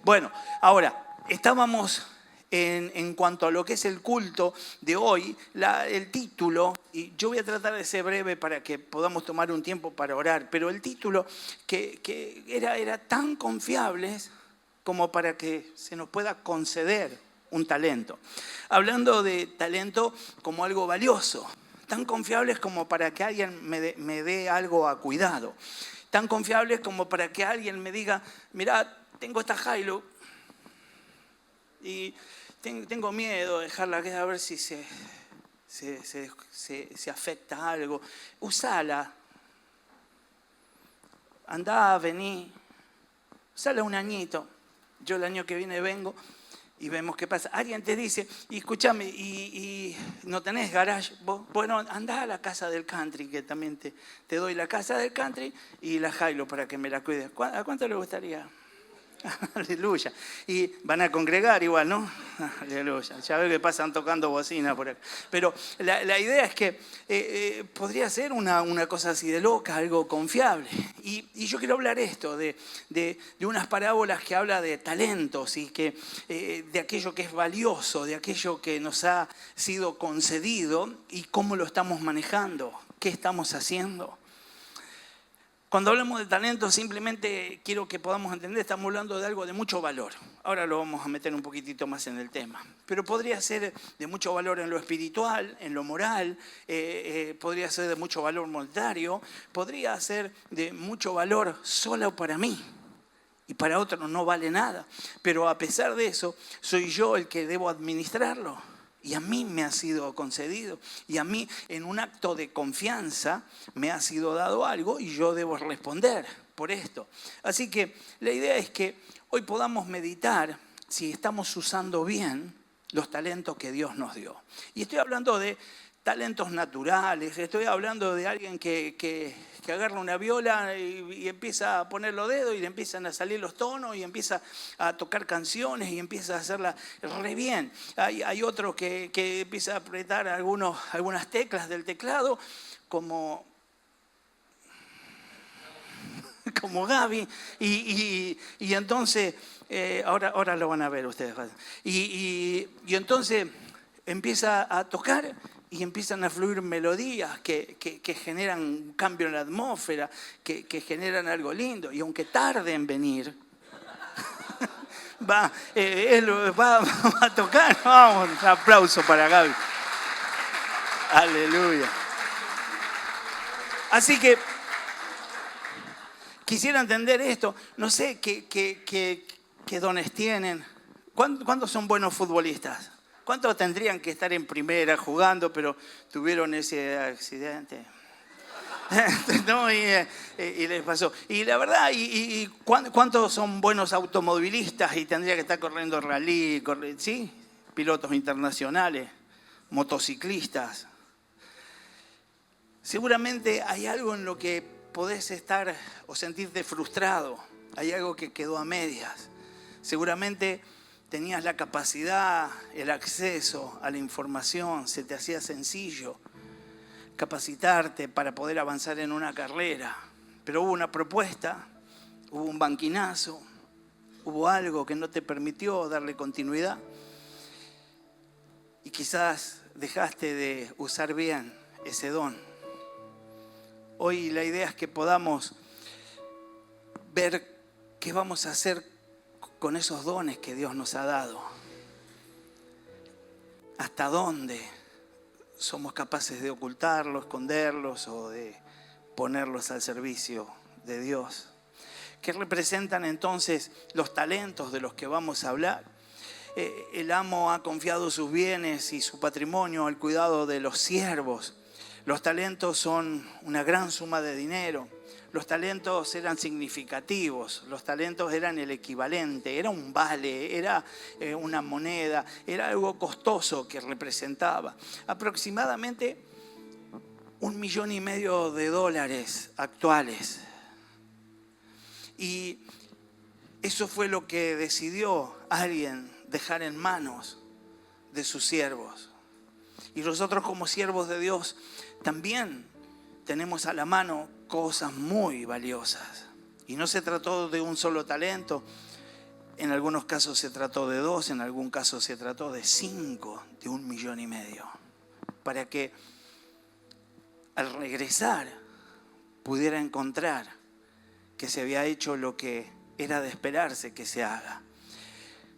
Bueno, ahora, estábamos en cuanto a lo que es el culto de hoy, el título, y yo voy a tratar de ser breve para que podamos tomar un tiempo para orar, pero el título que era tan confiable como para que se nos pueda conceder un talento. Hablando de talento como algo valioso, tan confiables como para que alguien me dé algo a cuidado, tan confiables como para que alguien me diga, mirá, tengo esta Hilux y tengo miedo de dejarla aquí a ver si se afecta algo. Usala, andá, vení, usala un añito. Yo el año que viene vengo y vemos qué pasa. Alguien te dice, y escúchame, y no tenés garage, bueno, andá a la casa del country, que también te doy la casa del country y la Hilux para que me la cuides. ¿A cuánto le gustaría? Aleluya. Y van a congregar igual, ¿no? Aleluya. Ya veo que pasan tocando bocina por acá. Pero la idea es que podría ser una cosa así de loca, algo confiable. Y yo quiero hablar esto, de unas parábolas que habla de talentos y que de aquello que es valioso, de aquello que nos ha sido concedido y cómo lo estamos manejando, qué estamos haciendo. Cuando hablamos de talento, simplemente quiero que podamos entender, estamos hablando de algo de mucho valor. Ahora lo vamos a meter un poquitito más en el tema. Pero podría ser de mucho valor en lo espiritual, en lo moral, podría ser de mucho valor monetario, podría ser de mucho valor solo para mí. Y para otro no vale nada. Pero a pesar de eso, soy yo el que debo administrarlo. Y a mí me ha sido concedido. Y a mí, en un acto de confianza, me ha sido dado algo y yo debo responder por esto. Así que la idea es que hoy podamos meditar si estamos usando bien los talentos que Dios nos dio. Y estoy hablando de talentos naturales, estoy hablando de alguien que agarra una viola y empieza a poner los dedos y le empiezan a salir los tonos y empieza a tocar canciones y empieza a hacerla re bien. Hay otro que empieza a apretar algunas teclas del teclado como Gaby y entonces, ahora lo van a ver ustedes. Y entonces empieza a tocar y empiezan a fluir melodías que generan un cambio en la atmósfera, que generan algo lindo. Y aunque tarde en venir, él va a tocar. Vamos, un aplauso para Gaby. Aleluya. Así que quisiera entender esto. No sé qué dones tienen. ¿Cuántos son buenos futbolistas? ¿Cuántos tendrían que estar en primera jugando, pero tuvieron ese accidente? ¿No? Y les pasó. Y la verdad, ¿cuántos son buenos automovilistas y tendrían que estar corriendo rally, ¿sí? Pilotos internacionales, motociclistas. Seguramente hay algo en lo que podés estar o sentirte frustrado. Hay algo que quedó a medias. Seguramente tenías la capacidad, el acceso a la información, se te hacía sencillo capacitarte para poder avanzar en una carrera. Pero hubo una propuesta, hubo un banquinazo, hubo algo que no te permitió darle continuidad y quizás dejaste de usar bien ese don. Hoy la idea es que podamos ver qué vamos a hacer con esos dones que Dios nos ha dado. ¿Hasta dónde somos capaces de ocultarlos, esconderlos o de ponerlos al servicio de Dios? ¿Qué representan entonces los talentos de los que vamos a hablar? El amo ha confiado sus bienes y su patrimonio al cuidado de los siervos. Los talentos son una gran suma de dinero. Los talentos eran significativos, los talentos eran el equivalente, era un vale, era una moneda, era algo costoso que representaba. Aproximadamente $1,5 millones actuales. Y eso fue lo que decidió alguien dejar en manos de sus siervos. Y nosotros como siervos de Dios también tenemos a la mano cosas muy valiosas. Y no se trató de un solo talento. En algunos casos se trató de 2, en algún caso se trató de 5, de 1,5 millones, para que al regresar pudiera encontrar que se había hecho lo que era de esperarse que se haga.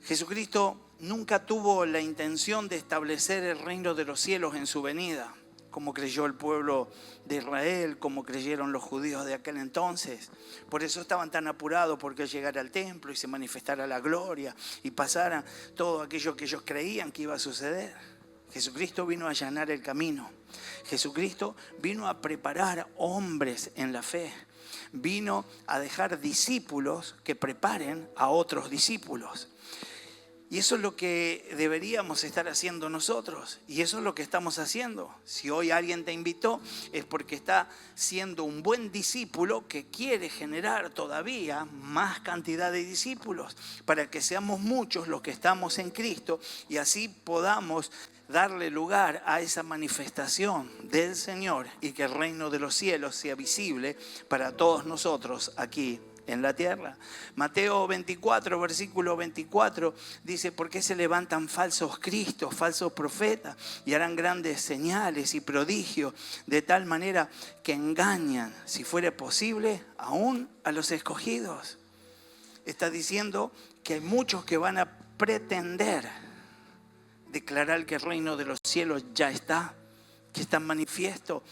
Jesucristo nunca tuvo la intención de establecer el reino de los cielos en su venida, como creyó el pueblo de Israel, como creyeron los judíos de aquel entonces. Por eso estaban tan apurados porque llegara al templo y se manifestara la gloria y pasara todo aquello que ellos creían que iba a suceder. Jesucristo vino a allanar el camino. Jesucristo vino a preparar hombres en la fe. Vino a dejar discípulos que preparen a otros discípulos. Y eso es lo que deberíamos estar haciendo nosotros. Y eso es lo que estamos haciendo. Si hoy alguien te invitó, es porque está siendo un buen discípulo que quiere generar todavía más cantidad de discípulos para que seamos muchos los que estamos en Cristo y así podamos darle lugar a esa manifestación del Señor y que el reino de los cielos sea visible para todos nosotros aquí en la tierra. Mateo 24, versículo 24, dice: ¿por qué se levantan falsos cristos, falsos profetas, y harán grandes señales y prodigios, de tal manera que engañan, si fuera posible, aún a los escogidos? Está diciendo que hay muchos que van a pretender declarar que el reino de los cielos ya está, que está manifiesto.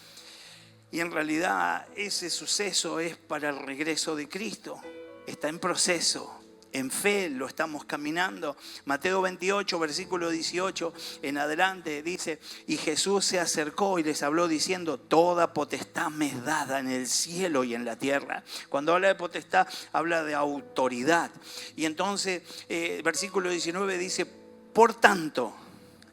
Y en realidad ese suceso es para el regreso de Cristo. Está en proceso, en fe lo estamos caminando. Mateo 28, versículo 18 en adelante dice: y Jesús se acercó y les habló diciendo: toda potestad me es dada en el cielo y en la tierra. Cuando habla de potestad, habla de autoridad. Y entonces, versículo 19 dice: por tanto,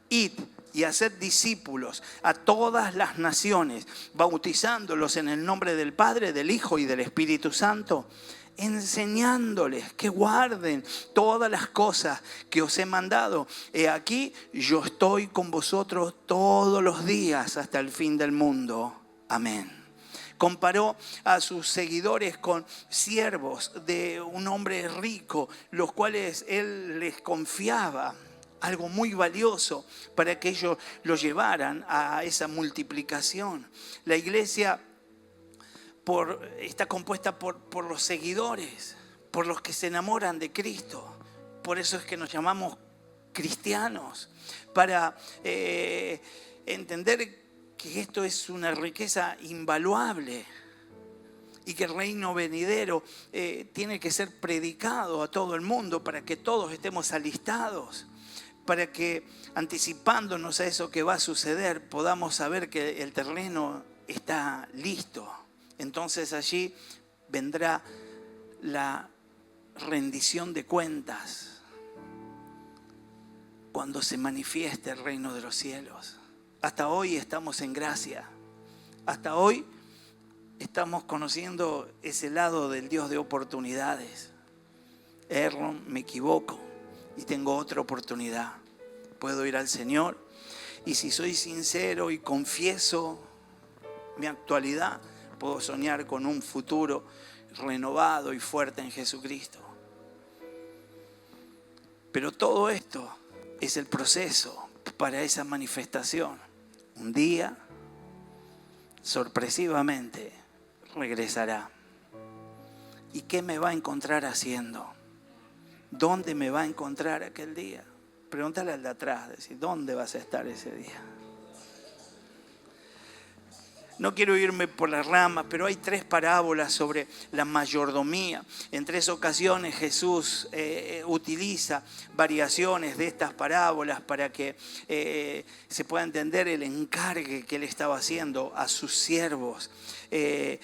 id y haced discípulos a todas las naciones, bautizándolos en el nombre del Padre, del Hijo y del Espíritu Santo, enseñándoles que guarden todas las cosas que os he mandado. He aquí, yo estoy con vosotros todos los días hasta el fin del mundo. Amén. Comparó a sus seguidores con siervos de un hombre rico, los cuales él les confiaba algo muy valioso para que ellos lo llevaran a esa multiplicación. La iglesia está compuesta por los seguidores, por los que se enamoran de Cristo. Por eso es que nos llamamos cristianos, para entender que esto es una riqueza invaluable y que el reino venidero tiene que ser predicado a todo el mundo para que todos estemos alistados, para que, anticipándonos a eso que va a suceder, podamos saber que el terreno está listo. Entonces allí vendrá la rendición de cuentas cuando se manifieste el reino de los cielos. Hasta hoy estamos en gracia. Hasta hoy estamos conociendo ese lado del Dios de oportunidades. Erro, me equivoco y tengo otra oportunidad. Puedo ir al Señor y si soy sincero y confieso mi actualidad, puedo soñar con un futuro renovado y fuerte en Jesucristo. Pero todo esto es el proceso para esa manifestación. Un día, sorpresivamente, regresará. ¿Y qué me va a encontrar haciendo? ¿Dónde me va a encontrar aquel día? Pregúntale al de atrás, decir, ¿dónde vas a estar ese día? No quiero irme por las ramas, pero hay 3 parábolas sobre la mayordomía. En 3 ocasiones Jesús utiliza variaciones de estas parábolas para que se pueda entender el encargue que él estaba haciendo a sus siervos, que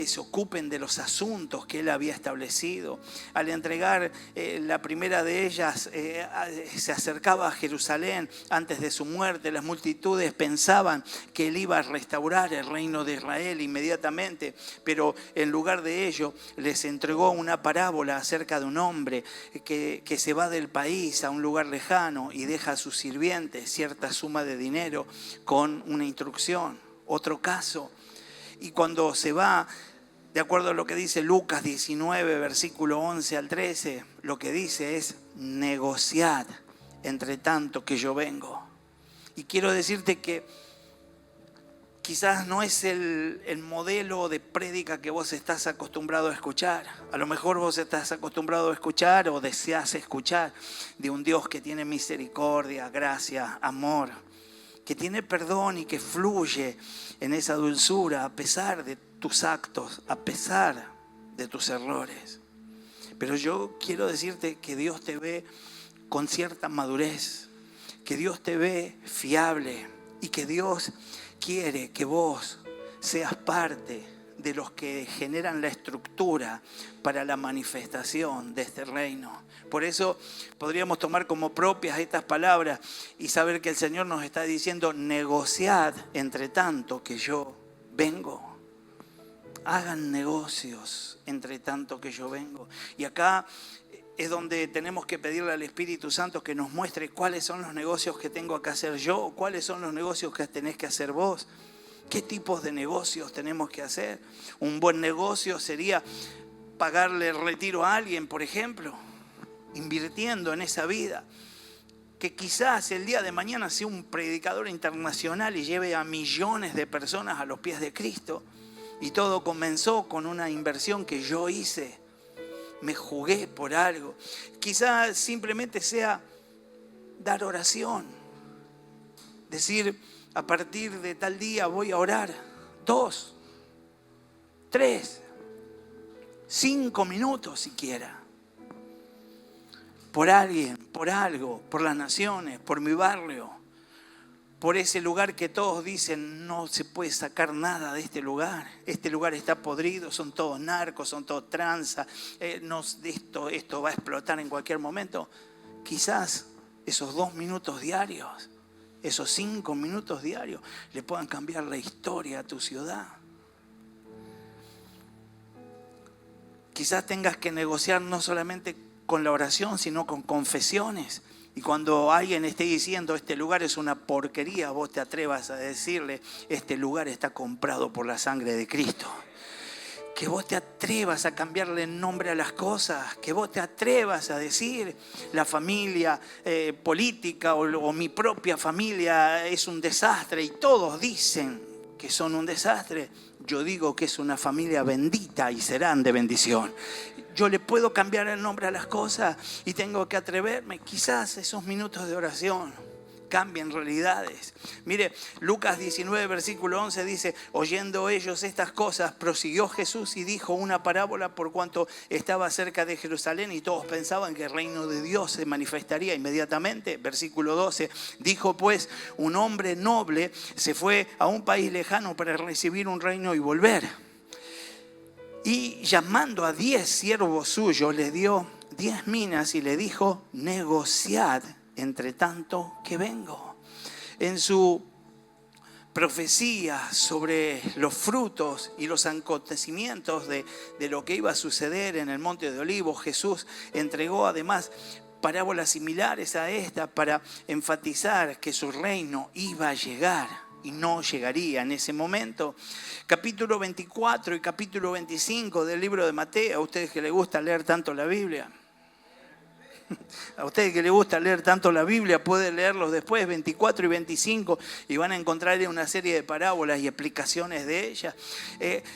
se ocupen de los asuntos que él había establecido. Al entregar la primera de ellas, se acercaba a Jerusalén antes de su muerte. Las multitudes pensaban que él iba a restaurar el reino de Israel inmediatamente, pero en lugar de ello les entregó una parábola acerca de un hombre que se va del país a un lugar lejano y deja a sus sirvientes cierta suma de dinero con una instrucción. Otro caso, y cuando se va, De acuerdo a lo que dice Lucas 19, versículo 11 al 13, lo que dice es: negociad entre tanto que yo vengo. Y quiero decirte que quizás no es el modelo de prédica que vos estás acostumbrado a escuchar. A lo mejor vos estás acostumbrado a escuchar o deseas escuchar de un Dios que tiene misericordia, gracia, amor, que tiene perdón y que fluye en esa dulzura a pesar de tus actos, a pesar de tus errores. Pero yo quiero decirte que Dios te ve con cierta madurez, que Dios te ve fiable y que Dios quiere que vos seas parte de los que generan la estructura para la manifestación de este reino. Por eso podríamos tomar como propias estas palabras y saber que el Señor nos está diciendo: negociad entre tanto que yo vengo. Hagan negocios entre tanto que yo vengo. Y acá es donde tenemos que pedirle al Espíritu Santo que nos muestre cuáles son los negocios que tengo que hacer yo, cuáles son los negocios que tenés que hacer vos, qué tipos de negocios tenemos que hacer. Un buen negocio sería pagarle el retiro a alguien, por ejemplo, invirtiendo en esa vida, que quizás el día de mañana sea un predicador internacional y lleve a millones de personas a los pies de Cristo. Y todo comenzó con una inversión que yo hice. Me jugué por algo. Quizás simplemente sea dar oración. Decir: a partir de tal día voy a orar 2, 3, 5 minutos siquiera. Por alguien, por algo, por las naciones, por mi barrio, por ese lugar que todos dicen: no se puede sacar nada de este lugar está podrido, son todos narcos, son todos tranza, esto va a explotar en cualquier momento. Quizás esos 2 minutos diarios, esos 5 minutos diarios le puedan cambiar la historia a tu ciudad. Quizás tengas que negociar no solamente con la oración, sino con confesiones. Y cuando alguien esté diciendo: este lugar es una porquería, vos te atrevas a decirle: este lugar está comprado por la sangre de Cristo. Que vos te atrevas a cambiarle el nombre a las cosas, que vos te atrevas a decir: la familia política o mi propia familia es un desastre, y todos dicen que son un desastre. Yo digo que es una familia bendita y serán de bendición. Yo le puedo cambiar el nombre a las cosas y tengo que atreverme. Quizás esos minutos de oración cambien realidades. Mire, Lucas 19, versículo 11 dice: oyendo ellos estas cosas, prosiguió Jesús y dijo una parábola por cuanto estaba cerca de Jerusalén y todos pensaban que el reino de Dios se manifestaría inmediatamente. Versículo 12, dijo pues: un hombre noble se fue a un país lejano para recibir un reino y volver. Y llamando a 10 siervos suyos, les dio 10 minas y le dijo: negociad entre tanto que vengo. En su profecía sobre los frutos y los acontecimientos de lo que iba a suceder en el Monte de Olivos, Jesús entregó además parábolas similares a esta para enfatizar que su reino iba a llegar y no llegaría en ese momento. Capítulo 24 y capítulo 25 del libro de Mateo. A ustedes que les gusta leer tanto la Biblia, a ustedes que les gusta leer tanto la Biblia, pueden leerlos después, 24 y 25, y van a encontrar una serie de parábolas y explicaciones de ellas.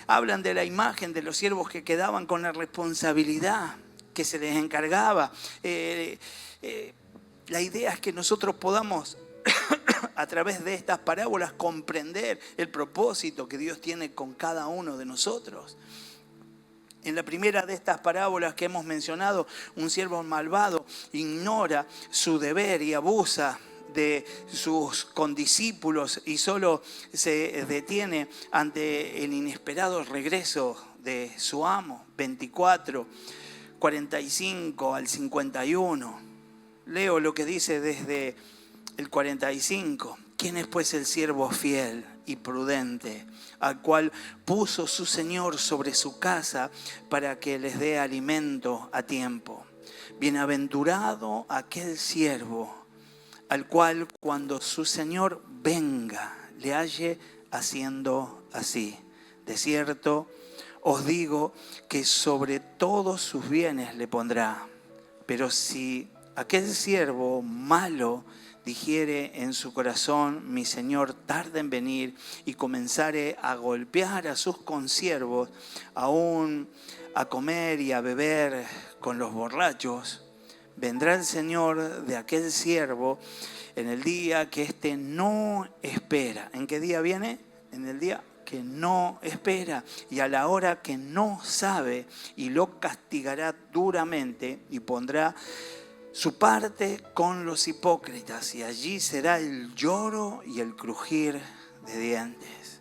Hablan de la imagen de los siervos que quedaban con la responsabilidad que se les encargaba. La idea es que nosotros podamos a través de estas parábolas comprender el propósito que Dios tiene con cada uno de nosotros. En la primera de estas parábolas que hemos mencionado, un siervo malvado ignora su deber y abusa de sus condiscípulos y solo se detiene ante el inesperado regreso de su amo. 24, 45 al 51. Leo lo que dice desde el 45. ¿Quién es pues el siervo fiel y prudente, al cual puso su Señor sobre su casa para que les dé alimento a tiempo? Bienaventurado aquel siervo al cual cuando su Señor venga le halle haciendo así. De cierto os digo que sobre todos sus bienes le pondrá. Pero si aquel siervo malo dijere en su corazón, mi señor tarda en venir, y comenzare a golpear a sus consiervos, aún a comer y a beber con los borrachos, vendrá el señor de aquel siervo en el día que éste no espera. ¿En qué día viene? En el día que no espera y a la hora que no sabe, y lo castigará duramente y pondrá su parte con los hipócritas, y allí será el lloro y el crujir de dientes.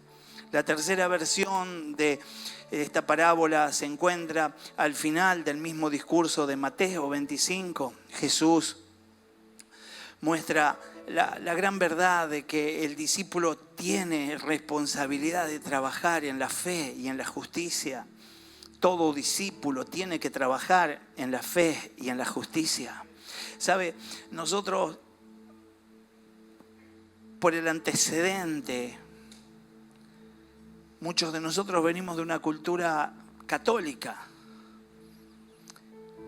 La tercera versión de esta parábola se encuentra al final del mismo discurso de Mateo 25. Jesús muestra la gran verdad de que el discípulo tiene responsabilidad de trabajar en la fe y en la justicia. Todo discípulo tiene que trabajar en la fe y en la justicia. ¿Sabe? Nosotros, por el antecedente, muchos de nosotros venimos de una cultura católica.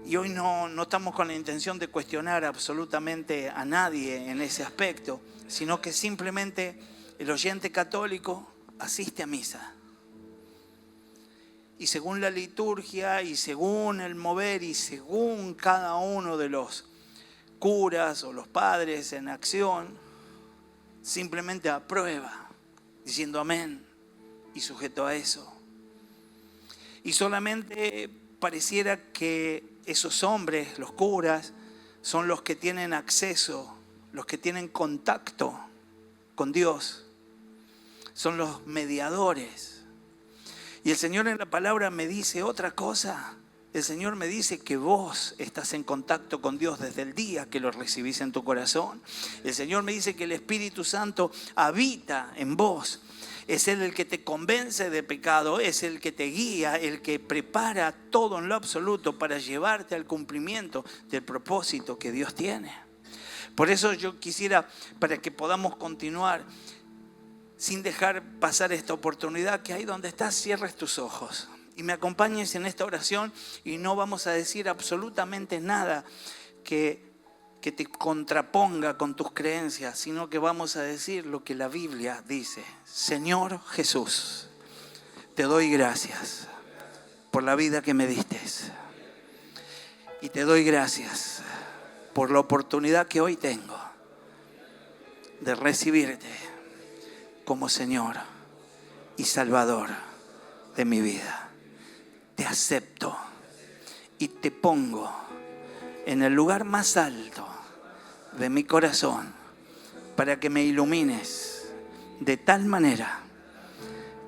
Y hoy no estamos con la intención de cuestionar absolutamente a nadie en ese aspecto, sino que simplemente el oyente católico asiste a misa. Y según la liturgia y según el mover y según cada uno de los curas o los padres en acción, simplemente aprueba, diciendo amén y sujeto a eso. Y solamente pareciera que esos hombres, los curas, son los que tienen acceso, los que tienen contacto con Dios. Son los mediadores. Y el Señor en la palabra me dice otra cosa. El Señor me dice que vos estás en contacto con Dios desde el día que lo recibís en tu corazón. El Señor me dice que el Espíritu Santo habita en vos. Es Él el que te convence de pecado, es el que te guía, el que prepara todo en lo absoluto para llevarte al cumplimiento del propósito que Dios tiene. Por eso yo quisiera, para que podamos continuar, sin dejar pasar esta oportunidad, que ahí donde estás cierres tus ojos y me acompañes en esta oración, y no vamos a decir absolutamente nada que te contraponga con tus creencias, sino que vamos a decir lo que la Biblia dice. Señor Jesús, te doy gracias por la vida que me diste, y te doy gracias por la oportunidad que hoy tengo de recibirte como Señor y Salvador de mi vida. Te acepto y te pongo en el lugar más alto de mi corazón para que me ilumines de tal manera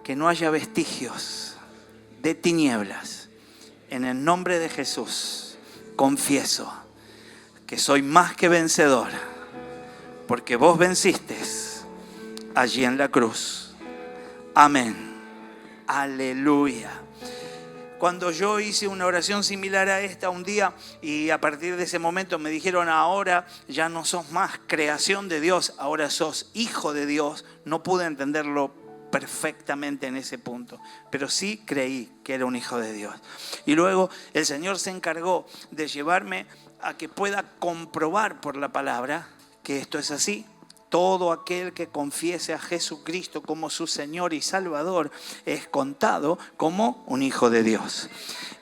que no haya vestigios de tinieblas. En el nombre de Jesús confieso que soy más que vencedor, porque vos venciste allí en la cruz. Amén. Aleluya. Cuando yo hice una oración similar a esta un día, y a partir de ese momento me dijeron, ahora ya no sos más creación de Dios, ahora sos hijo de Dios, no pude entenderlo perfectamente en ese punto, pero sí creí que era un hijo de Dios. Y luego el Señor se encargó de llevarme a que pueda comprobar por la palabra que esto es así. Todo aquel que confiese a Jesucristo como su Señor y Salvador es contado como un hijo de Dios.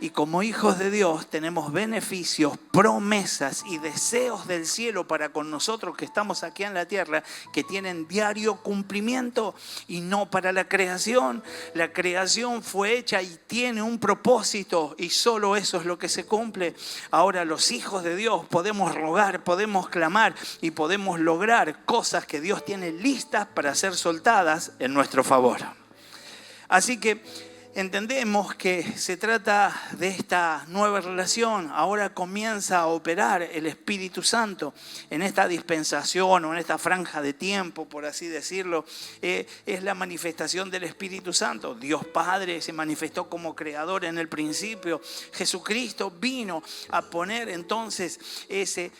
Y como hijos de Dios tenemos beneficios, promesas y deseos del cielo para con nosotros que estamos aquí en la tierra, que tienen diario cumplimiento, y no para la creación. La creación fue hecha y tiene un propósito, y solo eso es lo que se cumple. Ahora los hijos de Dios podemos rogar, podemos clamar y podemos lograr cosas que Dios tiene listas para ser soltadas en nuestro favor. Así que entendemos que se trata de esta nueva relación. Ahora comienza a operar el Espíritu Santo en esta dispensación o en esta franja de tiempo, por así decirlo. Es la manifestación del Espíritu Santo. Dios Padre se manifestó como creador en el principio. Jesucristo vino a poner entonces ese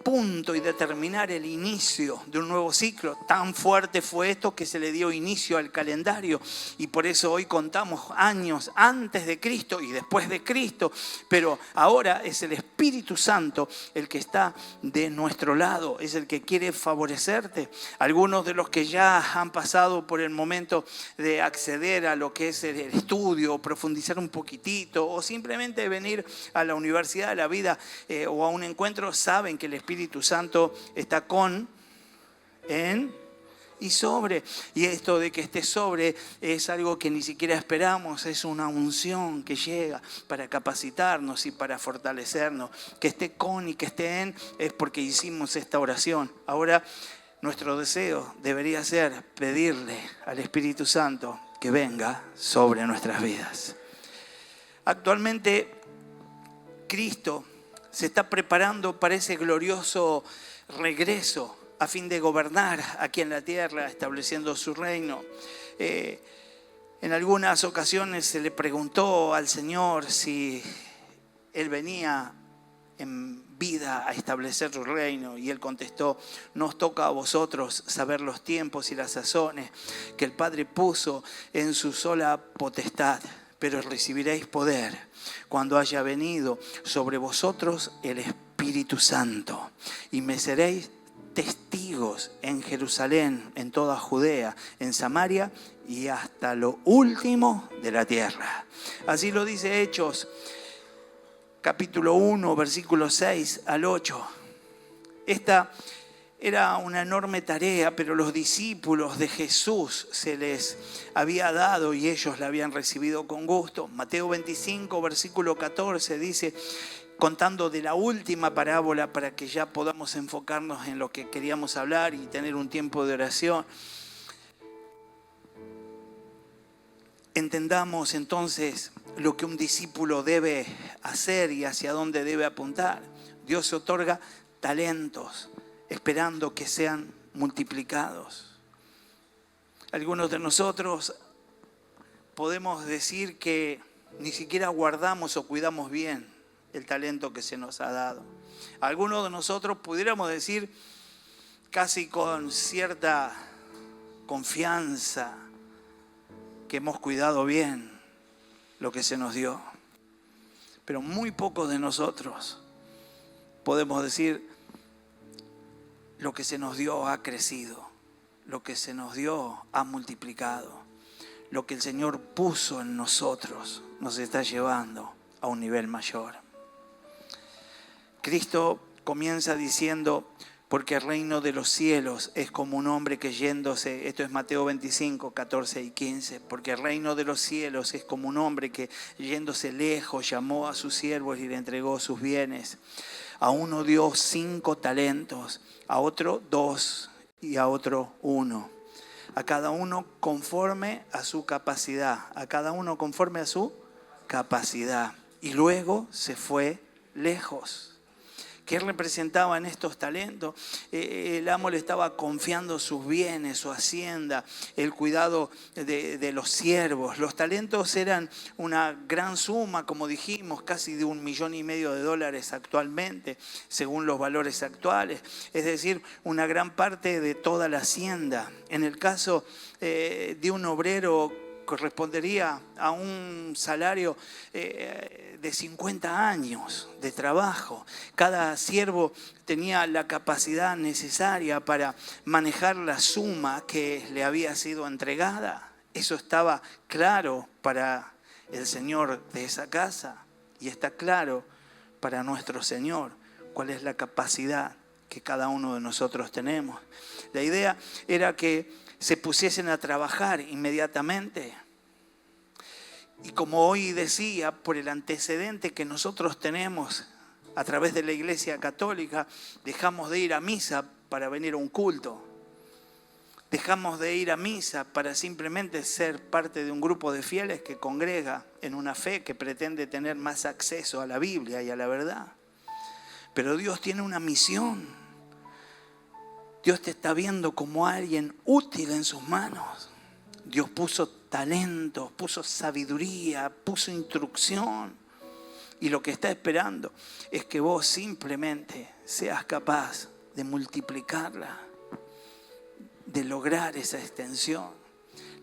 punto y determinar el inicio de un nuevo ciclo. Tan fuerte fue esto que se le dio inicio al calendario, y por eso hoy contamos años antes de Cristo y después de Cristo, pero ahora es el Espíritu Santo el que está de nuestro lado, es el que quiere favorecerte. Algunos de los que ya han pasado por el momento de acceder a lo que es el estudio, profundizar un poquitito o simplemente venir a la Universidad de la Vida o a un encuentro, saben que el Espíritu Santo está con, en y sobre. Y esto de que esté sobre es algo que ni siquiera esperamos, es una unción que llega para capacitarnos y para fortalecernos. Que esté con y que esté en es porque hicimos esta oración. Ahora nuestro deseo debería ser pedirle al Espíritu Santo que venga sobre nuestras vidas. Actualmente Cristo se está preparando para ese glorioso regreso a fin de gobernar aquí en la tierra, estableciendo su reino. En algunas ocasiones se le preguntó al Señor si Él venía en vida a establecer su reino, y Él contestó: nos toca a vosotros saber los tiempos y las sazones que el Padre puso en su sola potestad, pero recibiréis poder cuando haya venido sobre vosotros el Espíritu Santo, y me seréis testigos en Jerusalén, en toda Judea, en Samaria y hasta lo último de la tierra. Así lo dice Hechos, capítulo 1, versículos 6 al 8. Esta era una enorme tarea, pero los discípulos de Jesús se les había dado y ellos la habían recibido con gusto. Mateo 25, versículo 14 dice, contando de la última parábola para que ya podamos enfocarnos en lo que queríamos hablar y tener un tiempo de oración. Entendamos entonces lo que un discípulo debe hacer y hacia dónde debe apuntar. Dios otorga talentos esperando que sean multiplicados. Algunos de nosotros podemos decir que ni siquiera guardamos o cuidamos bien el talento que se nos ha dado. Algunos de nosotros pudiéramos decir casi con cierta confianza que hemos cuidado bien lo que se nos dio. Pero muy pocos de nosotros podemos decir lo que se nos dio ha crecido, lo que se nos dio ha multiplicado, lo que el Señor puso en nosotros nos está llevando a un nivel mayor. Cristo comienza diciendo, porque el reino de los cielos es como un hombre que yéndose, esto es Mateo 25, 14 y 15, porque el reino de los cielos es como un hombre que yéndose lejos llamó a sus siervos y le entregó sus bienes. A uno dio 5 talentos, a otro 2 y a otro 1. A cada uno conforme a su capacidad, a cada uno conforme a su capacidad. Y luego se fue lejos. ¿Qué representaban estos talentos? El amo le estaba confiando sus bienes, su hacienda, el cuidado de los siervos. Los talentos eran una gran suma, como dijimos, casi de $1,5 millones actualmente, según los valores actuales. Es decir, una gran parte de toda la hacienda. En el caso de un obrero, correspondería a un salario de 50 años de trabajo. Cada siervo tenía la capacidad necesaria para manejar la suma que le había sido entregada. Eso estaba claro para el Señor de esa casa y está claro para nuestro Señor cuál es la capacidad que cada uno de nosotros tenemos. La idea era que se pusiesen a trabajar inmediatamente. Y como hoy decía, por el antecedente que nosotros tenemos a través de la Iglesia Católica, dejamos de ir a misa para venir a un culto. Dejamos de ir a misa para simplemente ser parte de un grupo de fieles que congrega en una fe que pretende tener más acceso a la Biblia y a la verdad. Pero Dios tiene una misión. Dios te está viendo como alguien útil en sus manos. Dios puso talentos, puso sabiduría, puso instrucción. Y lo que está esperando es que vos simplemente seas capaz de multiplicarla, de lograr esa extensión.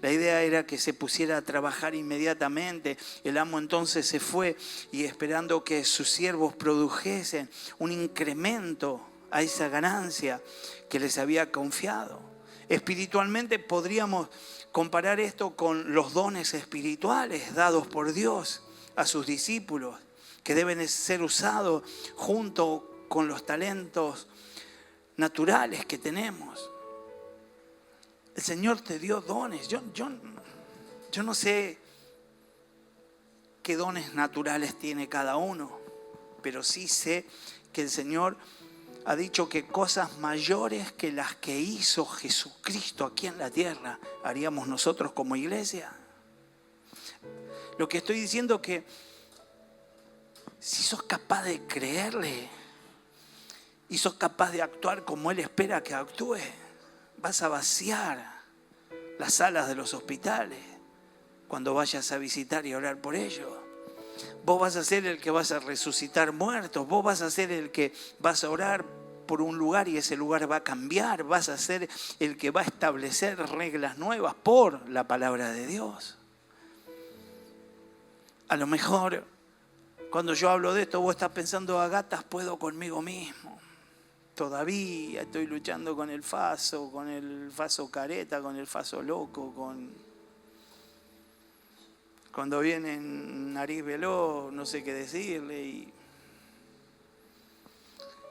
La idea era que se pusiera a trabajar inmediatamente. El amo entonces se fue y esperando que sus siervos produjesen un incremento a esa ganancia que les había confiado. Espiritualmente podríamos comparar esto con los dones espirituales dados por Dios a sus discípulos, que deben ser usados junto con los talentos naturales que tenemos. El Señor te dio dones. Yo no sé qué dones naturales tiene cada uno, pero sí sé que el Señor ha dicho que cosas mayores que las que hizo Jesucristo aquí en la tierra haríamos nosotros como iglesia. Lo que estoy diciendo es que si sos capaz de creerle y sos capaz de actuar como Él espera que actúe, vas a vaciar las salas de los hospitales cuando vayas a visitar y orar por ellos. Vos vas a ser el que vas a resucitar muertos. Vos vas a ser el que vas a orar por un lugar y ese lugar va a cambiar. Vas a ser el que va a establecer reglas nuevas por la palabra de Dios. A lo mejor cuando yo hablo de esto vos estás pensando, a gatas puedo conmigo mismo. Todavía estoy luchando con el faso careta, con el faso loco, cuando viene nariz veloz, no sé qué decirle. Y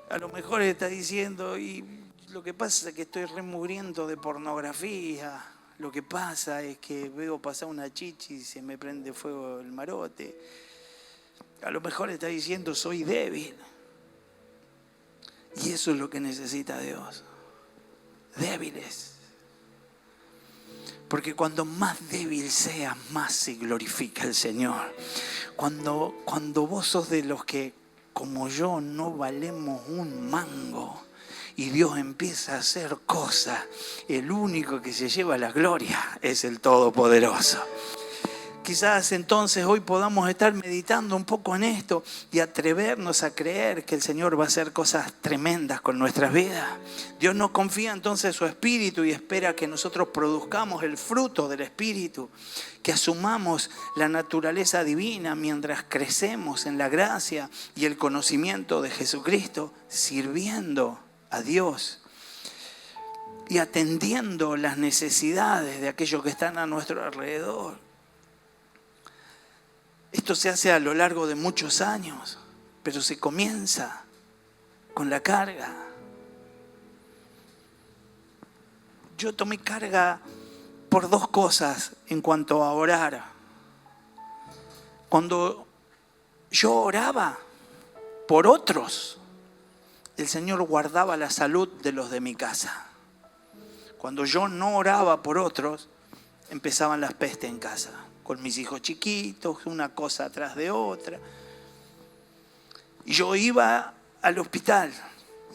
a lo mejor está diciendo, y lo que pasa es que estoy remugriento de pornografía. Lo que pasa es que veo pasar una chichi y se me prende fuego el marote. A lo mejor está diciendo, soy débil. Y eso es lo que necesita Dios. Débiles. Porque cuando más débil seas, más se glorifica el Señor. Cuando vos sos de los que, como yo, no valemos un mango y Dios empieza a hacer cosas, el único que se lleva la gloria es el Todopoderoso. Quizás entonces hoy podamos estar meditando un poco en esto y atrevernos a creer que el Señor va a hacer cosas tremendas con nuestras vidas. Dios nos confía entonces su Espíritu y espera que nosotros produzcamos el fruto del Espíritu, que asumamos la naturaleza divina mientras crecemos en la gracia y el conocimiento de Jesucristo, sirviendo a Dios y atendiendo las necesidades de aquellos que están a nuestro alrededor. Esto se hace a lo largo de muchos años, pero se comienza con la carga. Yo tomé carga por dos cosas en cuanto a orar. Cuando yo oraba por otros, el Señor guardaba la salud de los de mi casa. Cuando yo no oraba por otros, empezaban las pestes en casa. Con mis hijos chiquitos, una cosa atrás de otra. Y yo iba al hospital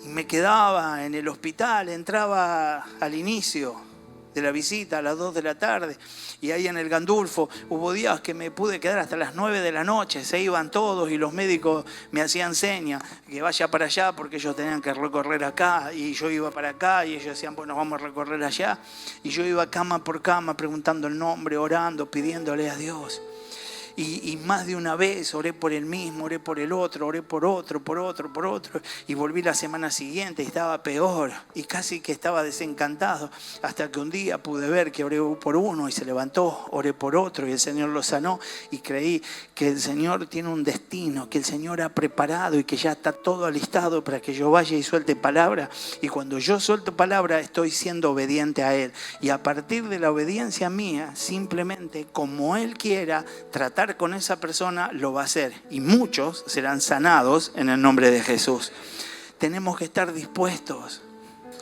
y me quedaba en el hospital, entraba al inicio de la visita a las 2 de la tarde y ahí en el Gandulfo hubo días que me pude quedar hasta las 9 de la noche, se iban todos y los médicos me hacían señas que vaya para allá porque ellos tenían que recorrer acá y yo iba para acá y ellos decían bueno vamos a recorrer allá y yo iba cama por cama preguntando el nombre, orando, pidiéndole a Dios. Y más de una vez oré por el mismo, oré por el otro, oré por otro, y volví la semana siguiente y estaba peor y casi que estaba desencantado hasta que un día pude ver que oré por uno y se levantó, oré por otro y el Señor lo sanó y creí que el Señor tiene un destino, que el Señor ha preparado y que ya está todo alistado para que yo vaya y suelte palabra y cuando yo suelto palabra estoy siendo obediente a Él y a partir de la obediencia mía simplemente como Él quiera tratar con esa persona lo va a hacer y muchos serán sanados en el nombre de Jesús. Tenemos que estar dispuestos.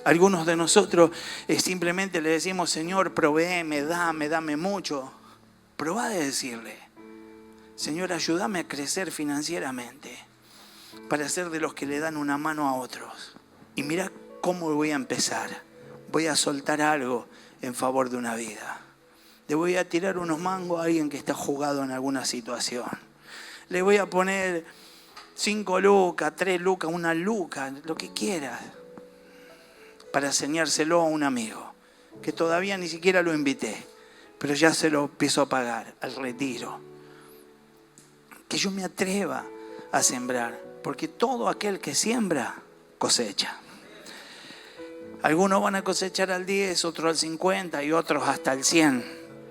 Algunos de nosotros simplemente le decimos Señor, provéeme, dame mucho. Probá de decirle Señor, ayúdame a crecer financieramente para ser de los que le dan una mano a otros. Y mira cómo voy a empezar. Voy a soltar algo en favor de una vida. Le voy a tirar unos mangos a alguien que está jugado en alguna situación. Le voy a poner 5 lucas, 3 lucas, 1 luca, lo que quieras, para enseñárselo a un amigo, que todavía ni siquiera lo invité. pero ya se lo empiezo a pagar al retiro. Que yo me atreva a sembrar, porque todo aquel que siembra, cosecha. Algunos van a cosechar al 10, otros al 50 y otros hasta al 100.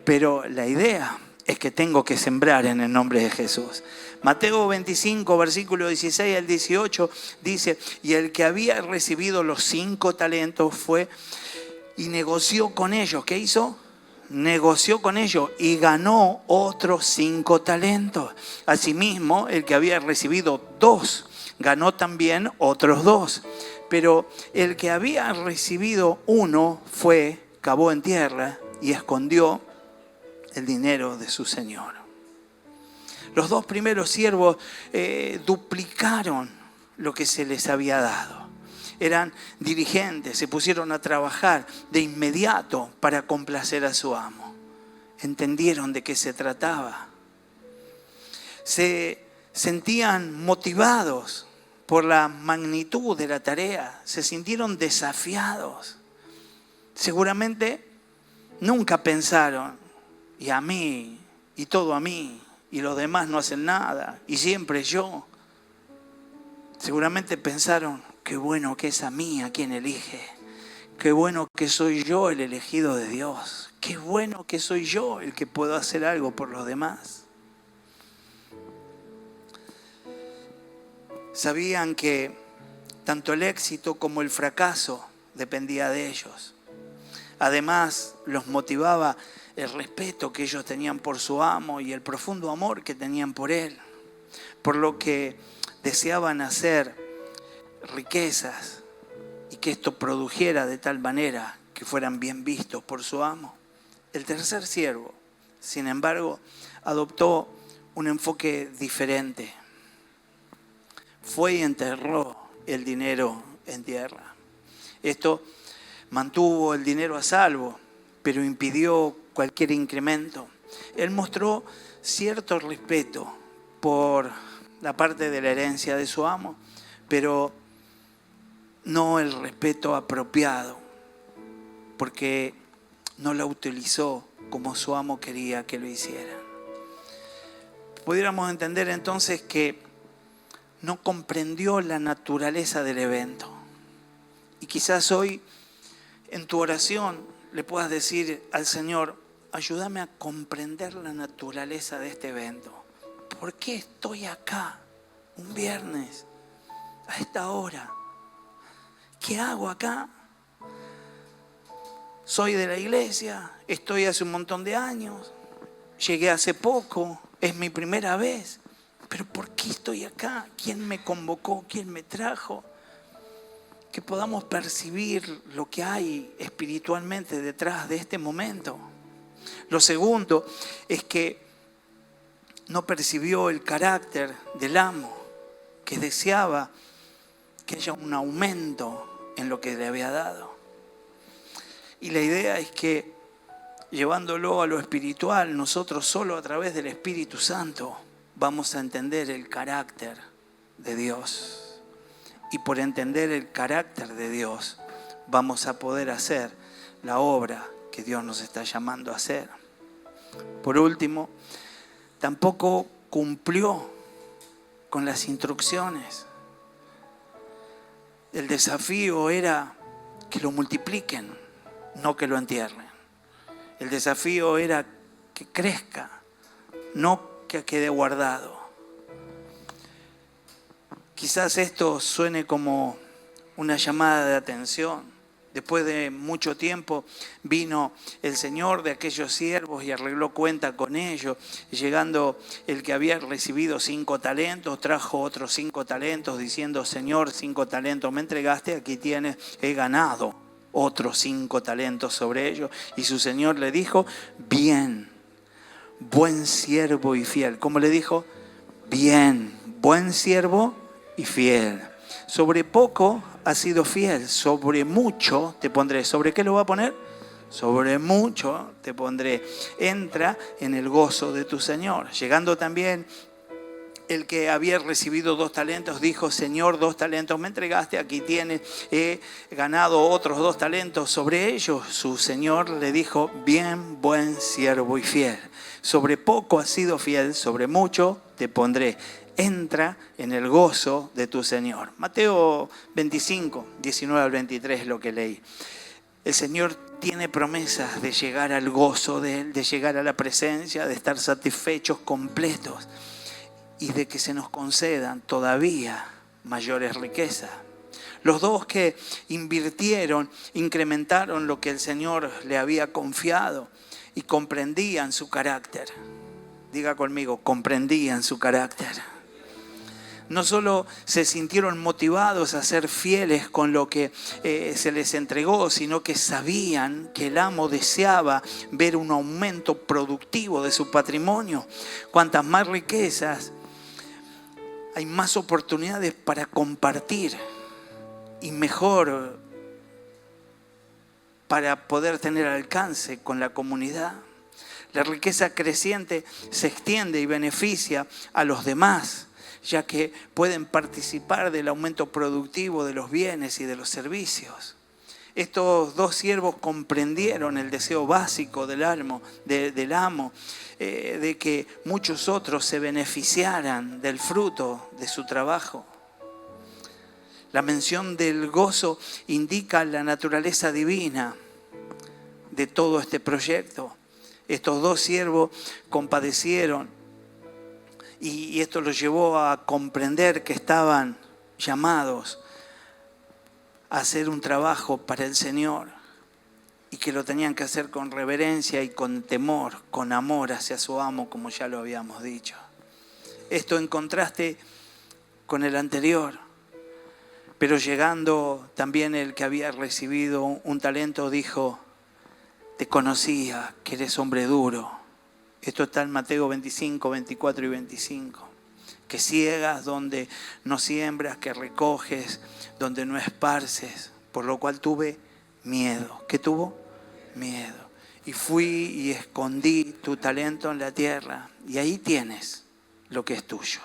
Pero la idea es que tengo que sembrar en el nombre de Jesús. Mateo 25, versículo 16 al 18 dice: y el que había recibido los 5 talentos fue y negoció con ellos. ¿Qué hizo? Negoció con ellos y ganó otros 5 talentos. Asimismo, el que había recibido 2 ganó también otros 2. Pero el que había recibido 1 fue, cavó en tierra y escondió el dinero de su señor. Los 2 primeros siervos duplicaron lo que se les había dado. Eran dirigentes, se pusieron a trabajar de inmediato para complacer a su amo. Entendieron de qué se trataba. Se sentían motivados por la magnitud de la tarea, se sintieron desafiados. Seguramente nunca pensaron, y a mí, y todo a mí, y los demás no hacen nada, y siempre yo. Seguramente pensaron, qué bueno que es a mí a quien elige, qué bueno que soy yo el elegido de Dios, qué bueno que soy yo el que puedo hacer algo por los demás. Sabían que tanto el éxito como el fracaso dependía de ellos. Además, los motivaba el respeto que ellos tenían por su amo y el profundo amor que tenían por él, por lo que deseaban hacer riquezas y que esto produjera de tal manera que fueran bien vistos por su amo. El tercer siervo, sin embargo, adoptó un enfoque diferente. Fue y enterró el dinero en tierra. Esto mantuvo el dinero a salvo, pero impidió cualquier incremento. Él mostró cierto respeto por la parte de la herencia de su amo, pero no el respeto apropiado, porque no la utilizó como su amo quería que lo hiciera. Pudiéramos entender entonces que no comprendió la naturaleza del evento. Y quizás hoy en tu oración le puedas decir al Señor: ayúdame a comprender la naturaleza de este evento. ¿Por qué estoy acá un viernes a esta hora? ¿Qué hago acá? Soy de la iglesia, estoy hace un montón de años, llegué hace poco, es mi primera vez. Pero ¿por qué estoy acá? ¿Quién me convocó? ¿Quién me trajo? Que podamos percibir lo que hay espiritualmente detrás de este momento. Lo segundo es que no percibió el carácter del amo, que deseaba que haya un aumento en lo que le había dado. Y la idea es que, llevándolo a lo espiritual, nosotros solo a través del Espíritu Santo vamos a entender el carácter de Dios. Y por entender el carácter de Dios, vamos a poder hacer la obra que Dios nos está llamando a hacer. Por último, tampoco cumplió con las instrucciones. El desafío era que lo multipliquen, no que lo entierren. El desafío era que crezca, no que quede guardado. Quizás esto suene como una llamada de atención. Después de mucho tiempo vino el Señor de aquellos siervos y arregló cuenta con ellos. Llegando el que había recibido 5 talentos, trajo otros 5 talentos diciendo: Señor, 5 talentos me entregaste, aquí tienes, he ganado otros 5 talentos sobre ellos. Y su Señor le dijo: bien, buen siervo y fiel. ¿Cómo le dijo? Bien, buen siervo y fiel. Sobre poco has sido fiel, sobre mucho te pondré. ¿Sobre qué lo va a poner? Sobre mucho te pondré. Entra en el gozo de tu Señor. Llegando también el que había recibido 2 talentos dijo: Señor, 2 talentos me entregaste, aquí tienes, he ganado otros 2 talentos. Sobre ellos su señor le dijo: bien, buen siervo y fiel. Sobre poco has sido fiel, sobre mucho te pondré. Entra en el gozo de tu Señor. Mateo 25, 19 al 23 es lo que leí. El Señor tiene promesas de llegar al gozo de Él, de llegar a la presencia, de estar satisfechos, completos, y de que se nos concedan todavía mayores riquezas. Los 2 que invirtieron, incrementaron lo que el Señor le había confiado y comprendían su carácter. Diga conmigo: comprendían su carácter. No solo se sintieron motivados a ser fieles con lo que se les entregó, sino que sabían que el amo deseaba ver un aumento productivo de su patrimonio. Cuantas más riquezas, hay más oportunidades para compartir y mejor para poder tener alcance con la comunidad. La riqueza creciente se extiende y beneficia a los demás, ya que pueden participar del aumento productivo de los bienes y de los servicios. Estos 2 siervos comprendieron el deseo básico del amo, de que muchos otros se beneficiaran del fruto de su trabajo. La mención del gozo indica la naturaleza divina de todo este proyecto. Estos 2 siervos compadecieron y esto los llevó a comprender que estaban llamados a hacer un trabajo para el Señor y que lo tenían que hacer con reverencia y con temor, con amor hacia su amo, como ya lo habíamos dicho. Esto en contraste con el anterior. Pero llegando también el que había recibido un talento dijo: te conocía que eres hombre duro. Esto está en Mateo 25, 24 y 25. Que ciegas donde no siembras, que recoges donde no esparces. Por lo cual tuve miedo. ¿Qué tuvo? Miedo. Y fui y escondí tu talento en la tierra. Y ahí tienes lo que es tuyo.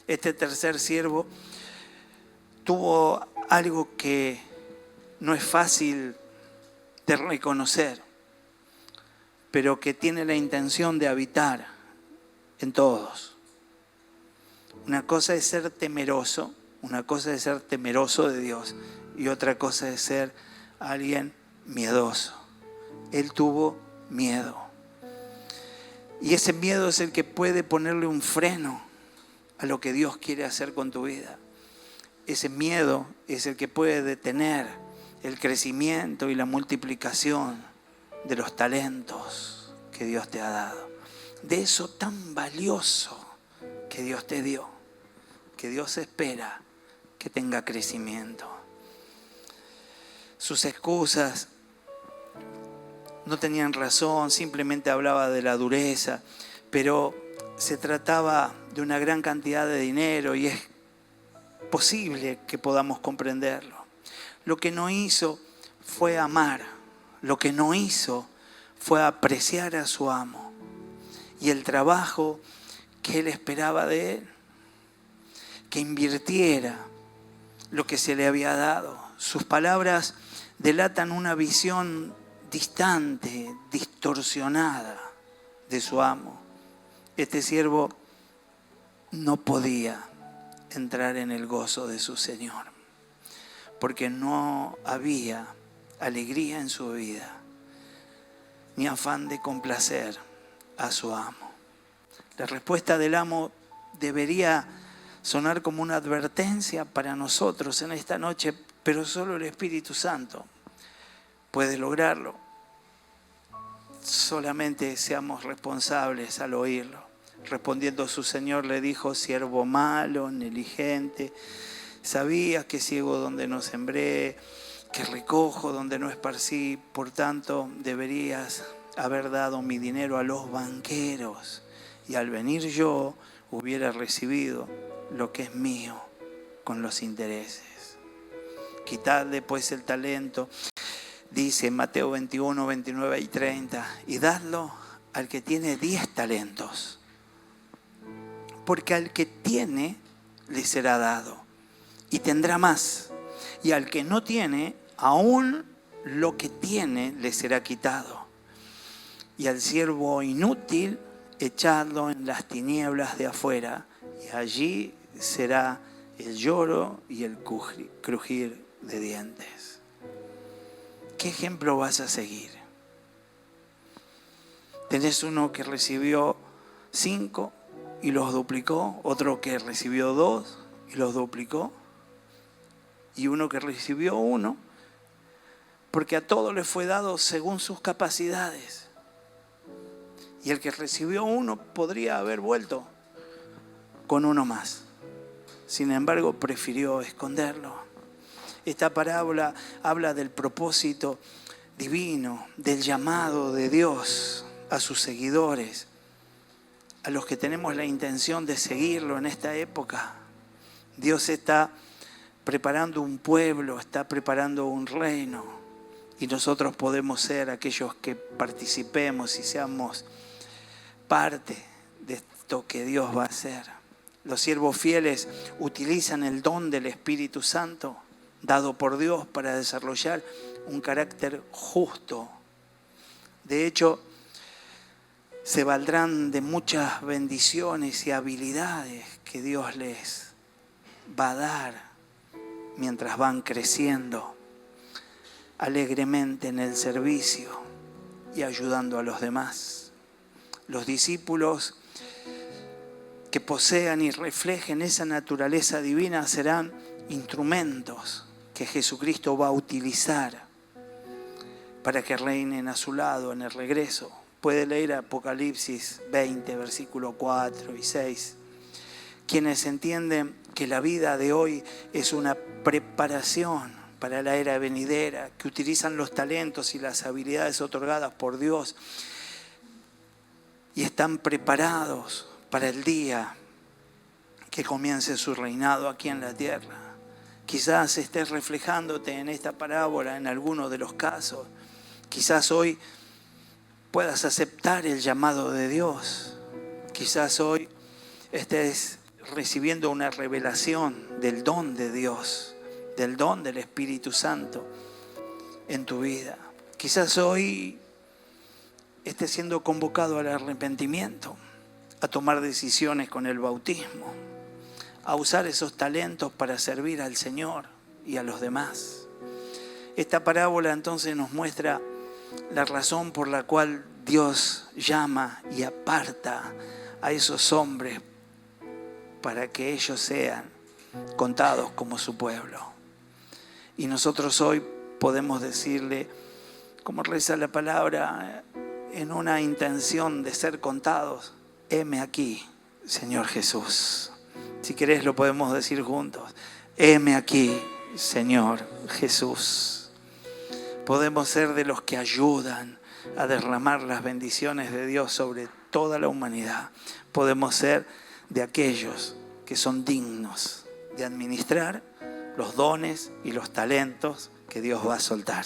Este tercer siervo tuvo algo que no es fácil de reconocer, pero que tiene la intención de habitar en todos. Una cosa es ser temeroso, una cosa es ser temeroso de Dios y otra cosa es ser alguien miedoso. Él tuvo miedo. Y ese miedo es el que puede ponerle un freno a lo que Dios quiere hacer con tu vida. Ese miedo es el que puede detener el crecimiento y la multiplicación de los talentos que Dios te ha dado. De eso tan valioso que Dios te dio, que Dios espera que tenga crecimiento. Sus excusas no tenían razón, simplemente hablaba de la dureza, pero se trataba de una gran cantidad de dinero y es posible que podamos comprenderlo. Lo que no hizo fue amar, lo que no hizo fue apreciar a su amo y el trabajo que él esperaba de él, que invirtiera lo que se le había dado. Sus palabras delatan una visión distante, distorsionada de su amo. Este siervo no podía entrar en el gozo de su Señor, porque no había alegría en su vida, ni afán de complacer a su amo. La respuesta del amo debería sonar como una advertencia para nosotros en esta noche, pero solo el Espíritu Santo puede lograrlo. Solamente seamos responsables al oírlo. Respondiendo su Señor le dijo: siervo malo, negligente, sabías que ciego donde no sembré, que recojo donde no esparcí, por tanto deberías haber dado mi dinero a los banqueros y al venir yo hubiera recibido lo que es mío con los intereses. Quitadle pues el talento, dice Mateo 21, 29 y 30, y dadlo al que tiene 10 talentos. porque al que tiene le será dado y tendrá más, y al que no tiene, aún lo que tiene le será quitado. Y al siervo inútil, echadlo en las tinieblas de afuera, y allí será el lloro y el crujir de dientes. ¿Qué ejemplo vas a seguir? Tenés uno que recibió 5 y los duplicó, otro que recibió 2 y los duplicó, y uno que recibió 1, porque a todos les fue dado según sus capacidades. Y el que recibió 1 podría haber vuelto con 1 más. Sin embargo, prefirió esconderlo. Esta parábola habla del propósito divino, del llamado de Dios a sus seguidores, a los que tenemos la intención de seguirlo en esta época. Dios está preparando un pueblo, está preparando un reino, y nosotros podemos ser aquellos que participemos y seamos parte de esto que Dios va a hacer. Los siervos fieles utilizan el don del Espíritu Santo dado por Dios para desarrollar un carácter justo. De hecho, se valdrán de muchas bendiciones y habilidades que Dios les va a dar mientras van creciendo alegremente en el servicio y ayudando a los demás. Los discípulos que posean y reflejen esa naturaleza divina serán instrumentos que Jesucristo va a utilizar para que reinen a su lado en el regreso. Puede leer Apocalipsis 20, versículo 4 y 6. Quienes entienden que la vida de hoy es una preparación para la era venidera, que utilizan los talentos y las habilidades otorgadas por Dios y están preparados para el día que comience su reinado aquí en la tierra. Quizás estés reflejándote en esta parábola en alguno de los casos. Quizás hoy puedas aceptar el llamado de Dios. Quizás hoy estés recibiendo una revelación del don de Dios, del don del Espíritu Santo en tu vida. Quizás hoy estés siendo convocado al arrepentimiento, a tomar decisiones con el bautismo, a usar esos talentos para servir al Señor y a los demás. Esta parábola entonces nos muestra la razón por la cual Dios llama y aparta a esos hombres para que ellos sean contados como su pueblo. Y nosotros hoy podemos decirle, como reza la palabra, en una intención de ser contados: heme aquí, Señor Jesús. Si querés lo podemos decir juntos: heme aquí, Señor Jesús. Podemos ser de los que ayudan a derramar las bendiciones de Dios sobre toda la humanidad. Podemos ser de aquellos que son dignos de administrar los dones y los talentos que Dios va a soltar.